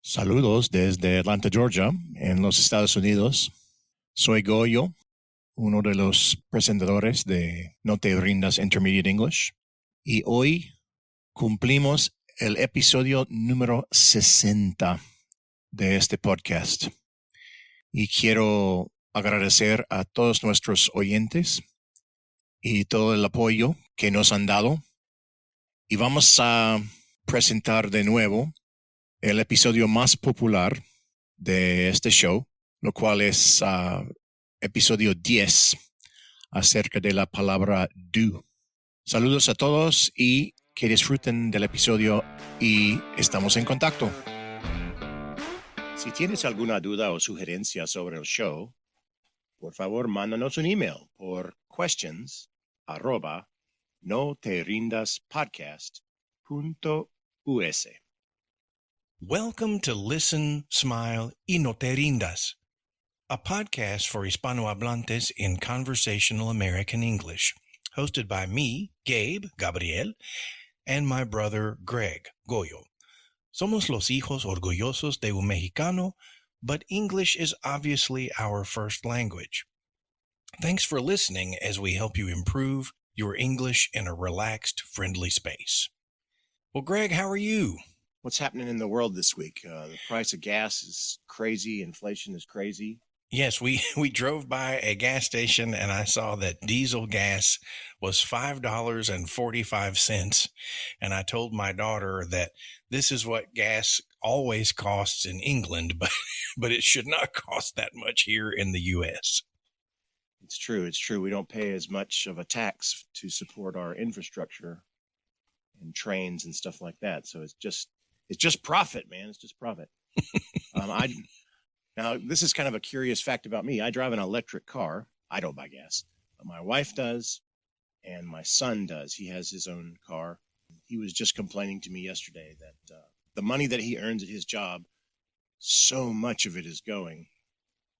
Saludos desde Atlanta, Georgia, en los Estados Unidos. Soy Goyo, uno de los presentadores de No Te Rindas Intermediate English. Y hoy cumplimos el episodio número 60 de este podcast. Y quiero agradecer a todos nuestros oyentes y todo el apoyo que nos han dado. Y vamos a presentar de nuevo el episodio más popular de este show, lo cual es episodio 10 acerca de la palabra do. Saludos a todos y que disfruten del episodio y estamos en contacto. Si tienes alguna duda o sugerencia sobre el show, por favor, mándanos un email por questions@noterrindaspodcast.us. Welcome to Listen, Smile, y No Te Rindas, a podcast for Hispanohablantes in conversational American English, hosted by me, Gabe, Gabriel, and my brother, Greg, Goyo. Somos los hijos orgullosos de un mexicano, but English is obviously our first language. Thanks for listening as we help you improve your English in a relaxed, friendly space. Well, Greg, how are you? What's happening in the world this week? The price of gas is crazy. Inflation is crazy. Yes, we drove by a gas station and I saw that diesel gas was $5.45. And I told my daughter that this is what gas always costs in England, but it should not cost that much here in the U.S. It's true. We don't pay as much of a tax to support our infrastructure and trains and stuff like that. So it's just profit, man. It's just profit. Now, this is kind of a curious fact about me. I drive an electric car. I don't buy gas, but my wife does, and my son does. He has his own car. He was just complaining to me yesterday that the money that he earns at his job, so much of it is going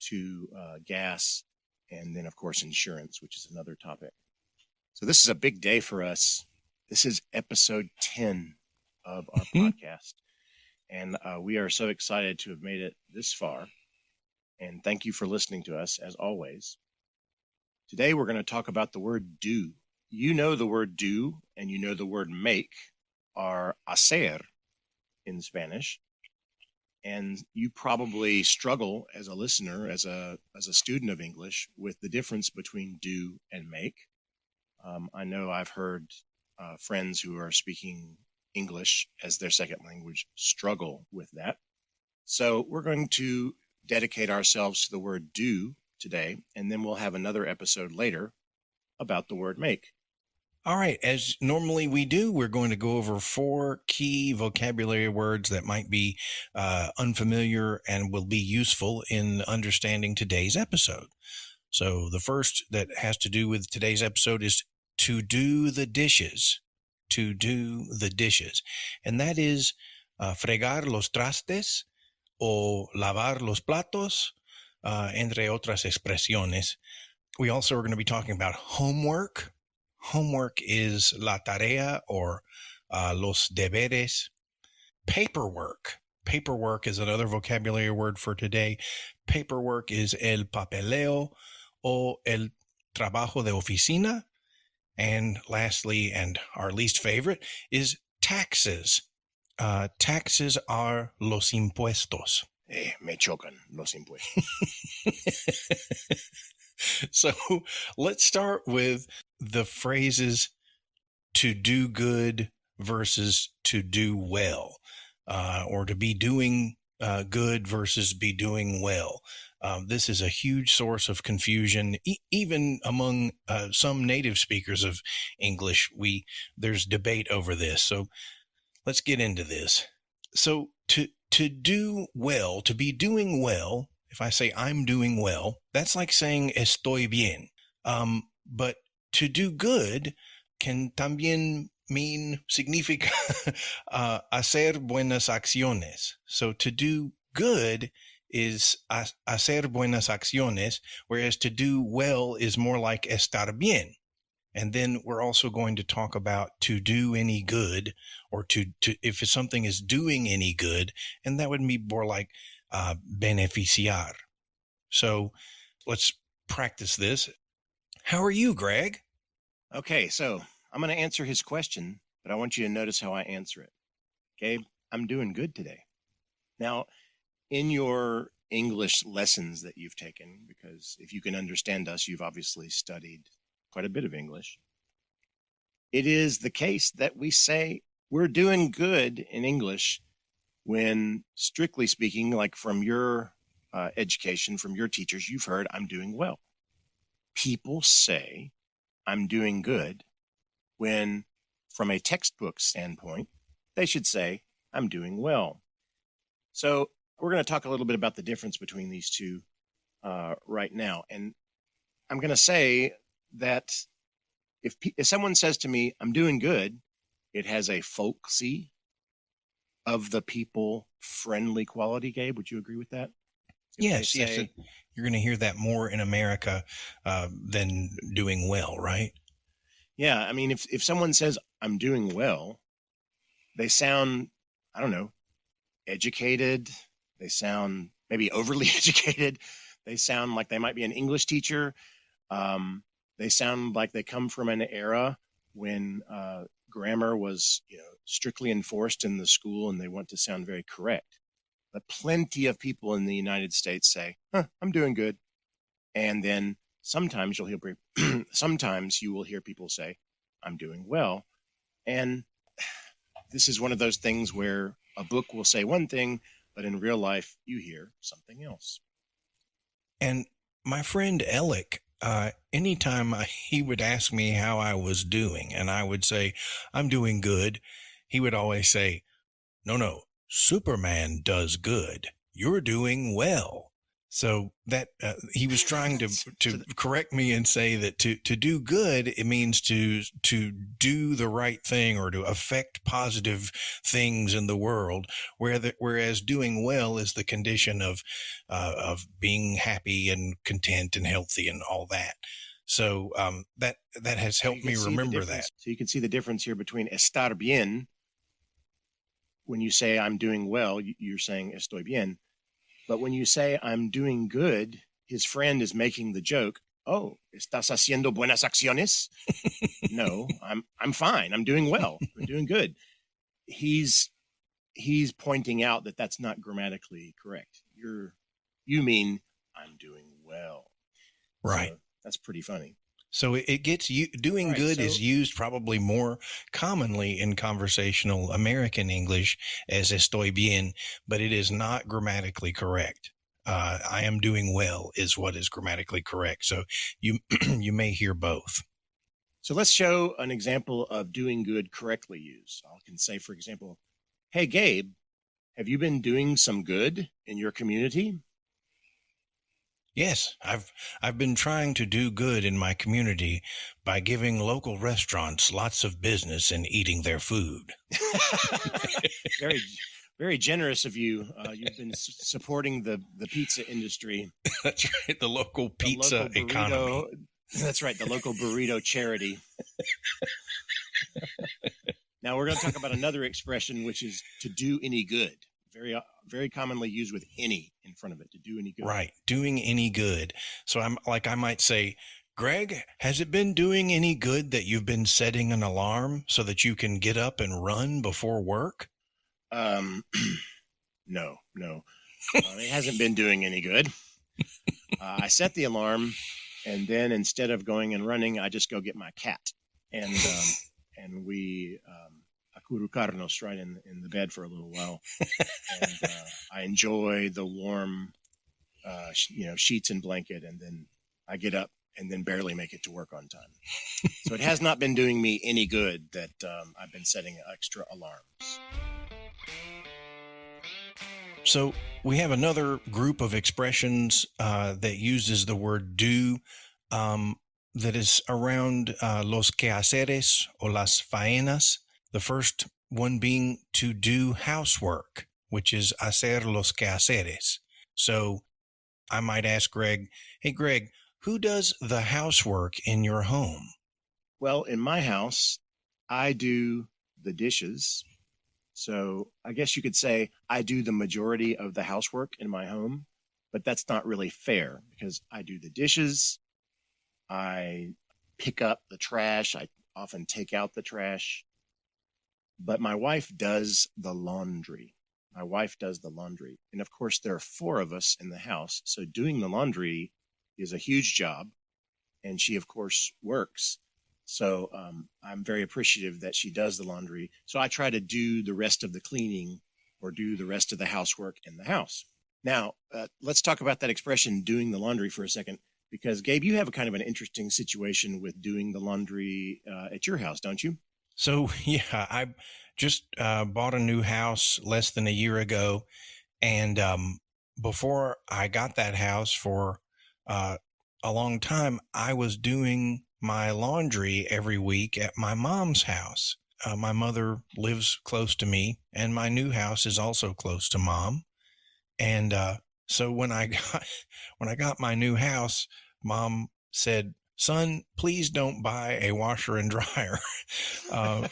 to gas and then, of course, insurance, which is another topic. So this is a big day for us. This is episode 10 of our podcast. And we are so excited to have made it this far. And thank you for listening to us, as always. Today, we're going to talk about the word do. You know the word do, and you know the word make are hacer in Spanish. And you probably struggle as a listener, as a student of English, with the difference between do and make. I know I've heard friends who are speaking English as their second language struggle with that. So we're going to dedicate ourselves to the word do today, and then we'll have another episode later about the word make. All right. As normally we do, we're going to go over 4 key vocabulary words that might be unfamiliar and will be useful in understanding today's episode. So the first that has to do with today's episode is to do the dishes. To do the dishes. And that is fregar los trastes o lavar los platos, entre otras expresiones. We also are going to be talking about homework. Homework is la tarea or los deberes. Paperwork. Paperwork is another vocabulary word for today. Paperwork is el papeleo o el trabajo de oficina. And lastly, and our least favorite, is taxes. Taxes are los impuestos. Me chocan los impuestos. So let's start with the phrases to do good versus to do well, or to be doing good versus be doing well. This is a huge source of confusion, even among some native speakers of English. There's debate over this. So let's get into this. So to do well, to be doing well, if I say I'm doing well, that's like saying estoy bien. But to do good can también significa hacer buenas acciones. So to do good is hacer buenas acciones, whereas to do well is more like estar bien. And then we're also going to talk about to do any good, or to if something is doing any good, and that would be more like beneficiar. So let's practice this. How are you, Greg? Okay, so I'm going to answer his question, but I want you to notice how I answer it. Gabe, I'm doing good today. Now, in your English lessons that you've taken, because if you can understand us, you've obviously studied quite a bit of English. It is the case that we say we're doing good in English when, strictly speaking, like from your education, from your teachers, you've heard, I'm doing well. People say I'm doing good when, from a textbook standpoint, they should say I'm doing well. So we're going to talk a little bit about the difference between these two right now. And I'm going to say that if someone says to me, I'm doing good, it has a folksy, of the people friendly quality. Gabe, would you agree with that? Yes. You're going to hear that more in America than doing well, right? Yeah. I mean, if someone says I'm doing well, they sound, I don't know, educated. They sound maybe overly educated. They sound like they might be an English teacher. They sound like they come from an era when grammar was, strictly enforced in the school, and they want to sound very correct. But plenty of people in the United States say, I'm doing good. And then sometimes sometimes you will hear people say, I'm doing well. And this is one of those things where a book will say one thing, but in real life, you hear something else. And my friend Alec, anytime he would ask me how I was doing, and I would say, I'm doing good, he would always say, no, Superman does good. You're doing well. So that he was trying to correct me and say that to do good, it means to do the right thing or to affect positive things in the world, whereas doing well is the condition of being happy and content and healthy and all that. So that has helped me remember that. So you can see the difference here between estar bien. When you say I'm doing well, you're saying estoy bien. But when you say I'm doing good, his friend is making the joke, oh, ¿estás haciendo buenas acciones? No, I'm fine. I'm doing well. I'm doing good. He's pointing out that that's not grammatically correct. You mean I'm doing well. Right. So that's pretty funny. So it gets you doing right, good is used probably more commonly in conversational American English as estoy bien, but it is not grammatically correct. I am doing well is what is grammatically correct. So you may hear both. So let's show an example of doing good correctly used. I can say, for example, hey, Gabe, have you been doing some good in your community? Yes, I've been trying to do good in my community by giving local restaurants lots of business and eating their food. Very, very generous of you. You've been supporting the pizza industry. That's right, the local pizza economy. That's right, the local burrito charity. Now we're going to talk about another expression, which is to do any good. Very, very commonly used with any in front of it, to do any good. Right, doing any good. So I might say, Greg, has it been doing any good that you've been setting an alarm so that you can get up and run before work? No. It hasn't been doing any good. I set the alarm, and then instead of going and running, I just go get my cat, and we acurrucarnos right in the bed for a little while, and I enjoy the warm, sheets and blanket, and then I get up and then barely make it to work on time. So it has not been doing me any good that I've been setting extra alarms. So we have another group of expressions that uses the word do that is around los quehaceres o las faenas. The first one being to do housework, which is hacer los quehaceres. So I might ask Greg, hey, Greg, who does the housework in your home? Well, in my house, I do the dishes. So I guess you could say I do the majority of the housework in my home, but that's not really fair because I do the dishes. I pick up the trash. I often take out the trash, but my wife does the laundry. My wife does the laundry. And of course, there are four of us in the house. So doing the laundry is a huge job. And she, of course, works. So I'm very appreciative that she does the laundry. So I try to do the rest of the cleaning or do the rest of the housework in the house. Now, let's talk about that expression, doing the laundry, for a second, because Gabe, you have a kind of an interesting situation with doing the laundry at your house, don't you? So, yeah, I just bought a new house less than a year ago. And before I got that house for uh, a long time, I was doing my laundry every week at my mom's house. My mother lives close to me, and my new house is also close to mom. And so when I got my new house, mom said, "Son, please don't buy a washer and dryer." uh,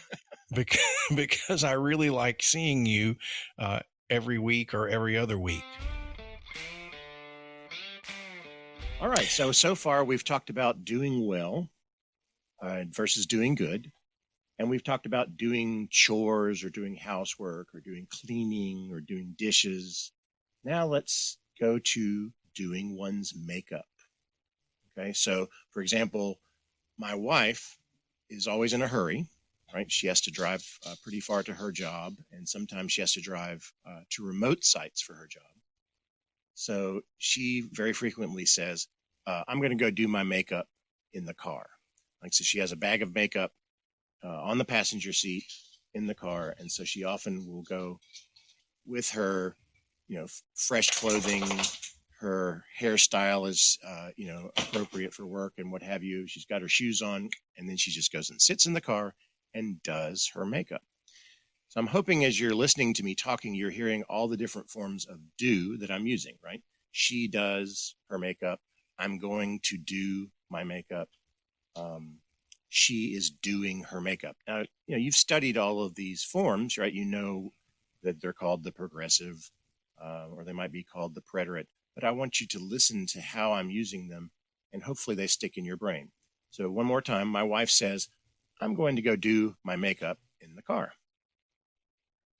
because, because I really like seeing you every week or every other week. All right. So far, we've talked about doing well versus doing good. And we've talked about doing chores or doing housework or doing cleaning or doing dishes. Now let's go to doing one's makeup. Okay. So, for example, my wife is always in a hurry, right? She has to drive pretty far to her job, and sometimes she has to drive to remote sites for her job. So she very frequently says, I'm going to go do my makeup in the car. Like, so she has a bag of makeup on the passenger seat in the car. And so she often will go with her, fresh clothing. Her hairstyle is, appropriate for work and what have you. She's got her shoes on, and then she just goes and sits in the car and does her makeup. So I'm hoping as you're listening to me talking, you're hearing all the different forms of do that I'm using, right? She does her makeup. I'm going to do my makeup. She is doing her makeup. Now, you've studied all of these forms, right? You know that they're called the progressive, or they might be called the preterite. But I want you to listen to how I'm using them, and hopefully they stick in your brain. So one more time, my wife says, I'm going to go do my makeup in the car.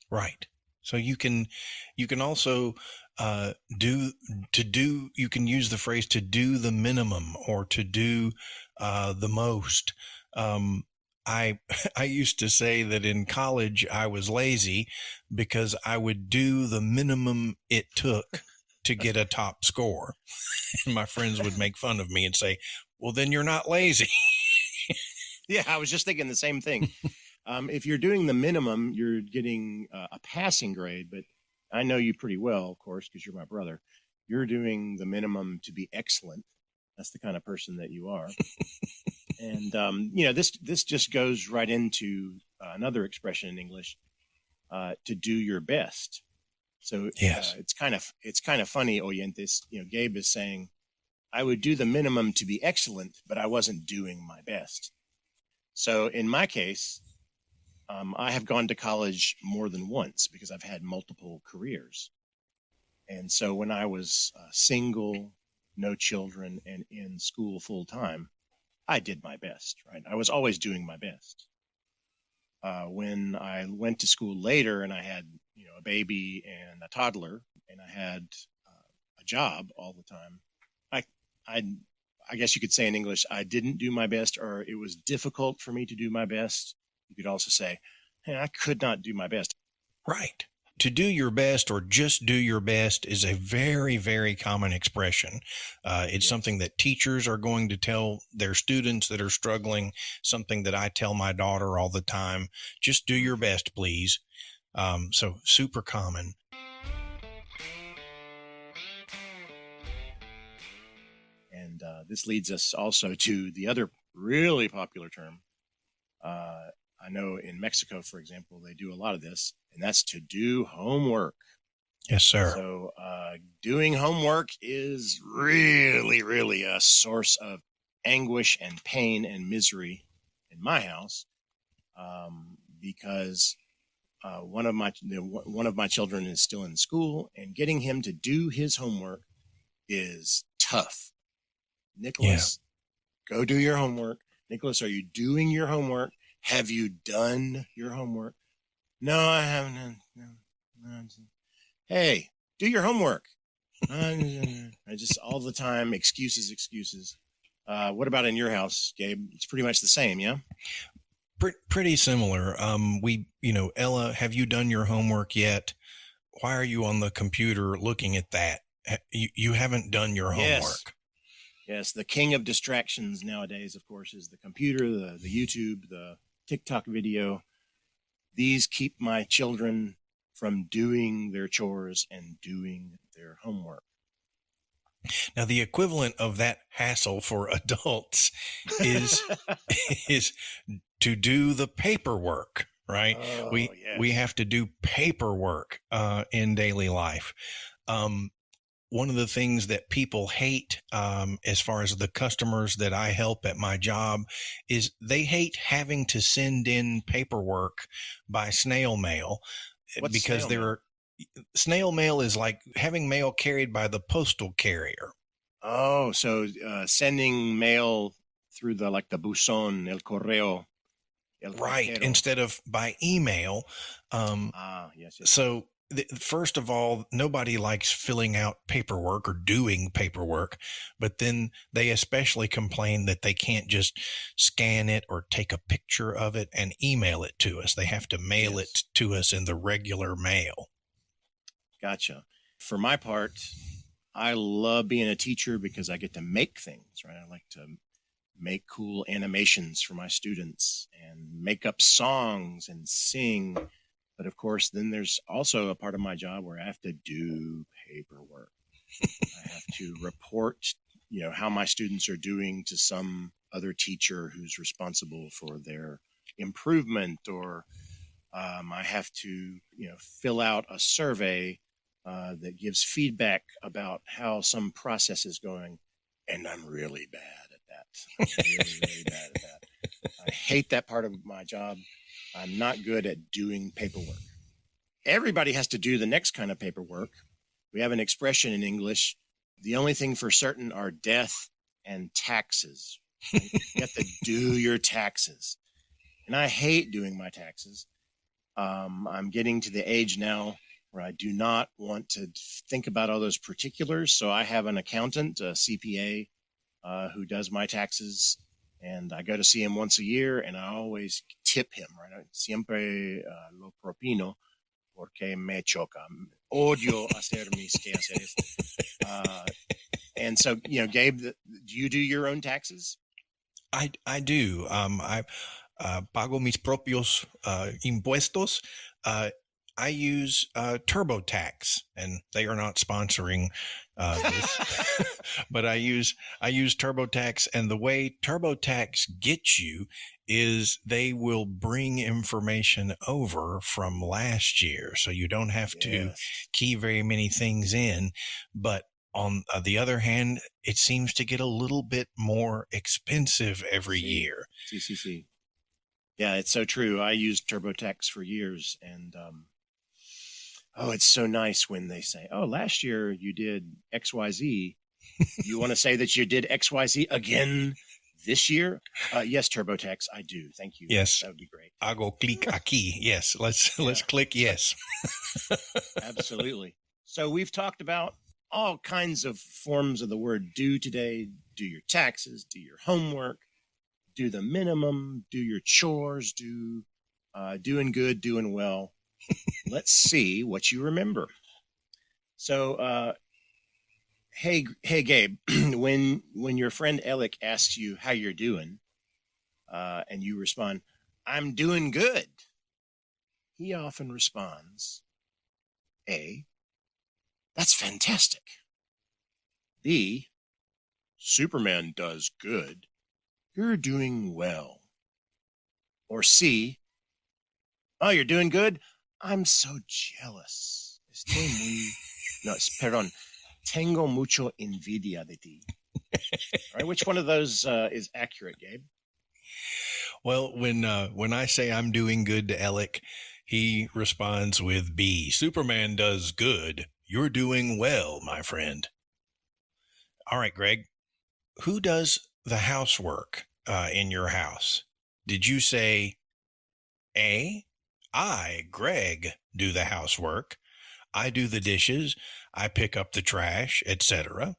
Right. So you can also you can use the phrase to do the minimum or to do the most. I I used to say that in college I was lazy because I would do the minimum it took to get a top score. And my friends would make fun of me and say, "Well, then you're not lazy." Yeah, I was just thinking the same thing. If you're doing the minimum, you're getting a passing grade, but I know you pretty well, of course, because you're my brother. You're doing the minimum to be excellent. That's the kind of person that you are. And this just goes right into another expression in English, to do your best. So Yes. it's kind of funny, oyentes. Gabe is saying, I would do the minimum to be excellent, but I wasn't doing my best. So in my case, I have gone to college more than once because I've had multiple careers. And so when I was single, no children, and in school full time, I did my best, right? I was always doing my best. When I went to school later and I had, a baby and a toddler, and I had a job all the time, I, I, I guess you could say in English, I didn't do my best, or it was difficult for me to do my best. You could also say, hey, I could not do my best. Right. To do your best or just do your best is a very, very common expression. It's something that teachers are going to tell their students that are struggling, something that I tell my daughter all the time. Just do your best, please. So super common. And this leads us also to the other really popular term. I know in Mexico, for example, they do a lot of this, and that's to do homework. Yes, sir. So doing homework is really, really a source of anguish and pain and misery in my house, because one of my children is still in school, and getting him to do his homework is tough. Nicholas, go do your homework. Nicholas, are you doing your homework? Have you done your homework? No, I haven't. No. Hey, do your homework. I just all the time excuses. What about in your house, Gabe? It's pretty much the same, yeah? Pretty similar. Ella, have you done your homework yet? Why are you on the computer looking at that? You haven't done your homework. Yes, the king of distractions nowadays, of course, is the computer, the YouTube, the TikTok video. These keep my children from doing their chores and doing their homework. Now, the equivalent of that hassle for adults is to do the paperwork, right? Oh, we have to do paperwork in daily life. One of the things that people hate, as far as the customers that I help at my job, is they hate having to send in paperwork by snail mail. What's because snail mail is like having mail carried by the postal carrier. Oh, so sending mail through the buzón, el correo. Right, instead of by email. Yes. So first of all, nobody likes filling out paperwork or doing paperwork, but then they especially complain that they can't just scan it or take a picture of it and email it to us. They have to mail it to us in the regular mail. Gotcha. For my part, I love being a teacher because I get to make things, right? I like to make cool animations for my students and make up songs and sing. But of course, then there's also a part of my job where I have to do paperwork. I have to report, how my students are doing to some other teacher who's responsible for their improvement, or I have to, fill out a survey that gives feedback about how some process is going. And I'm really bad at that. I'm really bad at that. I hate that part of my job. I'm not good at doing paperwork. Everybody has to do the next kind of paperwork. We have an expression in English: the only thing for certain are death and taxes. Right? You have to do your taxes. And I hate doing my taxes. I'm getting to the age now where I do not want to think about all those particulars. So I have an accountant, a CPA, who does my taxes. And I go to see him once a year, and I always tip him, right? Siempre lo propino porque me choca. Odio hacer mis quehaceres. And so, Gabe, do you do your own taxes? I do. I pago mis propios impuestos. I use TurboTax, and they are not sponsoring this, but I use TurboTax, and the way TurboTax gets you is they will bring information over from last year, so you don't have to key very many things in. But on the other hand, it seems to get a little bit more expensive every year. See. Yeah, it's so true. I used TurboTax for years, and it's so nice when they say, "Oh, last year you did XYZ. You want to say that you did XYZ again this year?" Yes, TurboTax, I do. Thank you. Yes, that would be great. Hago clic aquí. Yes, let's click yes. Absolutely. So we've talked about all kinds of forms of the word "do" today. Do your taxes. Do your homework. Do the minimum. Do your chores. Do doing good. Doing well. Let's see what you remember. So, hey, Gabe, when your friend Alec asks you how you're doing, and you respond, "I'm doing good," he often responds, A, "That's fantastic." B, "Superman does good. You're doing well." Or C, "Oh, you're doing good? I'm so jealous. Tengo mucho envidia de ti." All right, which one of those is accurate, Gabe? Well, when I say I'm doing good to Alec, he responds with B. Superman does good. You're doing well, my friend. All right, Greg. Who does the housework in your house? Did you say A, I, Greg, do the housework. I do the dishes. I pick up the trash, etc.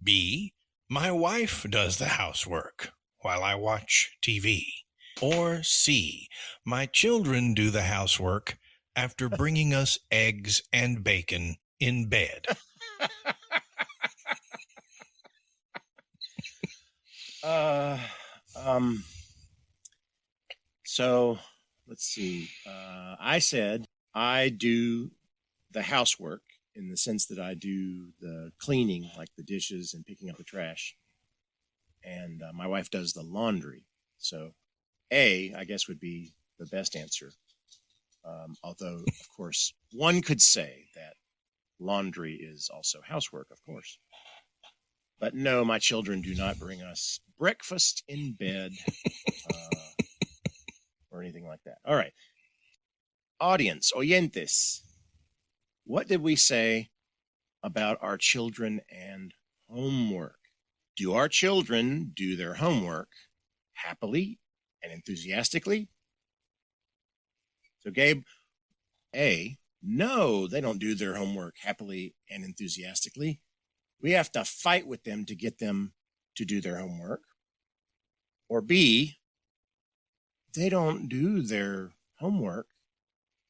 B, my wife does the housework while I watch TV. Or C, my children do the housework after bringing us eggs and bacon in bed. So let's see. I said I do the housework in the sense that I do the cleaning, like the dishes and picking up the trash. And my wife does the laundry. So A, I guess, would be the best answer. Although, of course, one could say that laundry is also housework, of course. But no, my children do not bring us breakfast in bed or anything like that. All right. Audience, oyentes, what did we say about our children and homework? Do our children do their homework happily and enthusiastically? So, Gabe, A, no, they don't do their homework happily and enthusiastically. We have to fight with them to get them to do their homework. Or B, they don't do their homework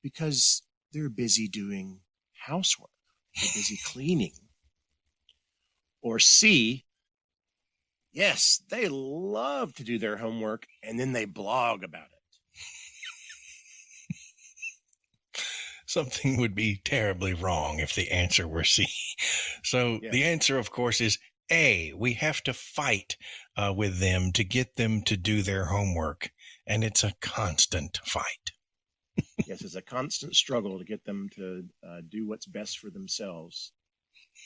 because they're busy doing housework. They're busy cleaning. Or C, yes, they love to do their homework and then they blog about it. Something would be terribly wrong if the answer were C. So Yes. The answer, of course, is A. We have to fight with them to get them to do their homework. And it's a constant fight. Yes, it's a constant struggle to get them to do what's best for themselves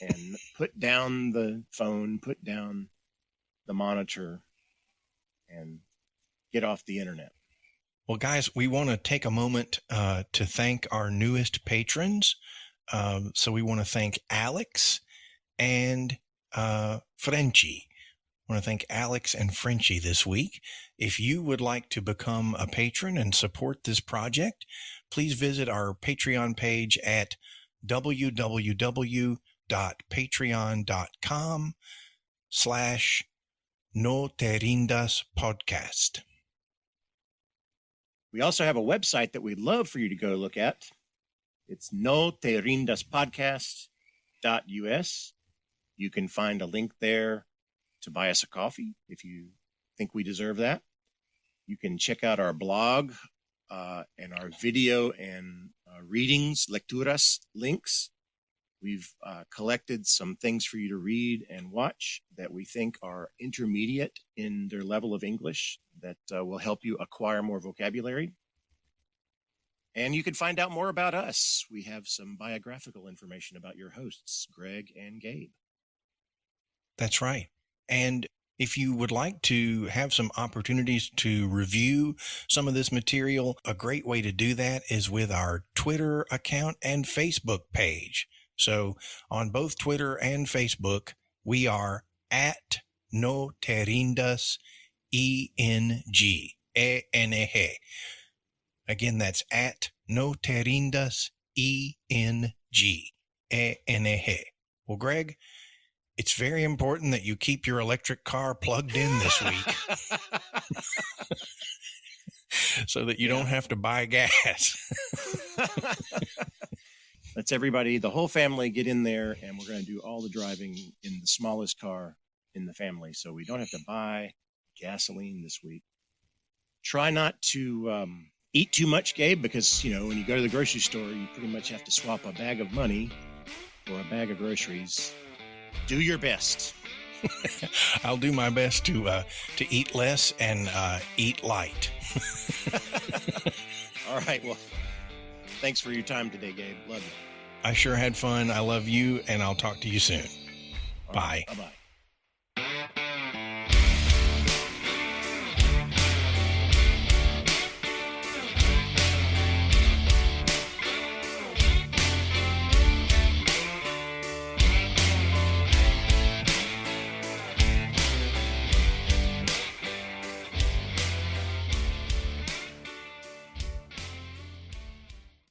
and put down the phone, put down the monitor, and get off the internet. Well, guys, we want to take a moment to thank our newest patrons. So we want to thank Alex and Frenchie. I want to thank Alex and Frenchie this week. If you would like to become a patron and support this project, please visit our Patreon page at www.patreon.com/No Te Rindas Podcast. We also have a website that we'd love for you to go look at. It's noterrindaspodcast.us. You can find a link there to buy us a coffee if you think we deserve that. You can check out our blog and our video and readings, lecturas links. We've collected some things for you to read and watch that we think are intermediate in their level of English that will help you acquire more vocabulary. And you can find out more about us. We have some biographical information about your hosts, Greg and Gabe. That's right. And if you would like to have some opportunities to review some of this material, a great way to do that is with our Twitter account and Facebook page. So on both Twitter and Facebook, we are at No Te Rindas ENG. Again, that's at No Te Rindas ENG. Well, Greg, it's very important that you keep your electric car plugged in this week so that you don't have to buy gas. Let's everybody, the whole family, get in there, and we're going to do all the driving in the smallest car in the family, so we don't have to buy gasoline this week. Try not to eat too much, Gabe, because, you know, when you go to the grocery store, you pretty much have to swap a bag of money for a bag of groceries. Do your best. I'll do my best to eat less and eat light. All right, well, thanks for your time today, Gabe. Love you. I sure had fun. I love you, and I'll talk to you soon. All Bye. Right, bye-bye.